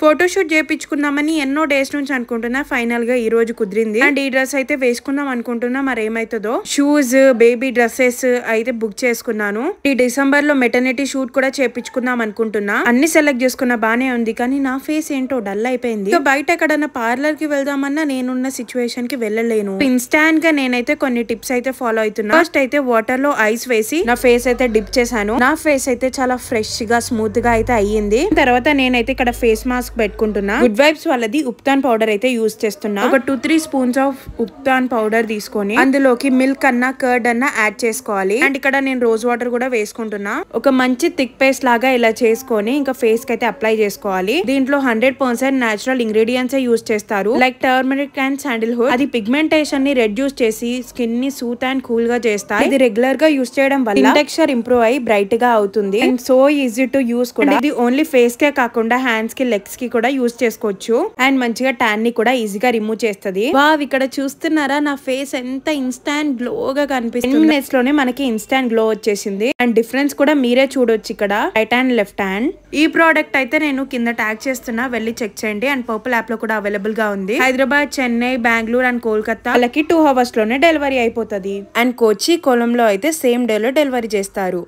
Photoshoot చేయించుకుందామని ఎన్నో days నుంచి అనుకుంటున్నా. ఫైనల్ గా ఈ రోజు కుదిరింది. అండ్ ఈ డ్రెస్ అయితే వేసుకుందాం అనుకుంటున్నా, మరి ఏమైతుందో. షూస్, బేబీ డ్రెస్సెస్ అయితే బుక్ చేసుకున్నాను. ఈ డిసెంబర్ లో మెటర్నిటీ షూట్ కూడా చేయించుకుందాం అనుకుంటున్నా. అన్ని సెలెక్ట్ చేసుకున్నా, బానే ఉంది. కానీ నా ఫేస్ ఏంటో డల్ అయిపోయింది. బయట ఎక్కడన్నా పార్లర్ కి వెళ్దామన్నా నేనున్న సిచ్యువేషన్ కి వెళ్ళలేను. ఇన్స్టాంట్ గా నేనైతే కొన్ని టిప్స్ అయితే ఫాలో అవుతున్నా. ఫస్ట్ అయితే వాటర్ లో ఐస్ వేసి నా ఫేస్ అయితే డిప్ చేశాను. నా ఫేస్ అయితే చాలా ఫ్రెష్ గా స్మూత్ గా అయితే అయ్యింది. తర్వాత నేనైతే ఇక్కడ ఫేస్ మాస్క్ పెట్టుకుంటున్నా. గుడ్ వైబ్స్ వాళ్ళది ఉప్తాన్ పౌడర్ అయితే యూజ్ చేస్తున్నా. ఒక 2-3 స్పూన్స్ ఆఫ్ ఉప్తాన్ పౌడర్ తీసుకొని అందులోకి మిల్క్ అన్నా కర్డ్ అన్నా యాడ్ చేసుకోవాలి. అండ్ ఇక్కడ నేను రోజ్ వాటర్ కూడా వేసుకుంటున్నా. ఒక మంచి థిక్ పేస్ట్ లాగా ఇలా చేసుకొని ఇంకా ఫేస్ కి అయితే అప్లై చేసుకోవాలి. దీంట్లో 100% నేచురల్ ఇంగ్రీడియంట్స్ యూజ్ చేస్తారు. Like turmeric and Sandalwood. అది పిగ్మెంటేషన్ ని రెడ్యూస్ చేసి స్కిన్ ని సూత్ అండ్ కూల్ గా చేస్తాయి. ఇది రెగ్యులర్ గా యూజ్ చేయడం వల్ల టెక్స్చర్ ఇంప్రూవ్ అయ్యి బ్రైట్ గా అవుతుంది. And so easy to use కూడా. ఇది ఓన్లీ ఫేస్ కే కాకుండా హ్యాండ్స్ కి, లెగ్స్ కి కూడా యూజ్ చేసుకోవచ్చు. అండ్ మంచిగా ట్యాన్ ని కూడా ఈజీగా రిమూవ్ చేస్తుంది. వావ్, ఇక్కడ చూస్తున్నారా నా ఫేస్ ఎంత ఇన్స్టాంట్ గ్లోగా కనిపిస్తుంది. 10 minutes లోనే మనకి ఇన్స్టాంట్ గ్లో వచ్చేసింది. అండ్ డిఫరెన్స్ కూడా మీరే చూడొచ్చు ఇక్కడ, రైట్ హ్యాండ్, లెఫ్ట్ హ్యాండ్. ఈ ప్రోడక్ట్ అయితే నేను కింద ట్యాగ్ చేస్తున్నా, వెళ్ళి చెక్ చేయండి. అండ్ పర్పుల్ యాప్ లో కూడా అవైలబుల్ గా ఉంది. హైదరాబాద్, చెన్నై, బెంగళూరు అండ్ కోల్కతా వాళ్ళకి 2 hours లోనే డెలివరీ అయిపోతుంది. అండ్ కొచ్చి, కొలంలో అయితే సేమ్ డే లో డెలివరీ చేస్తారు.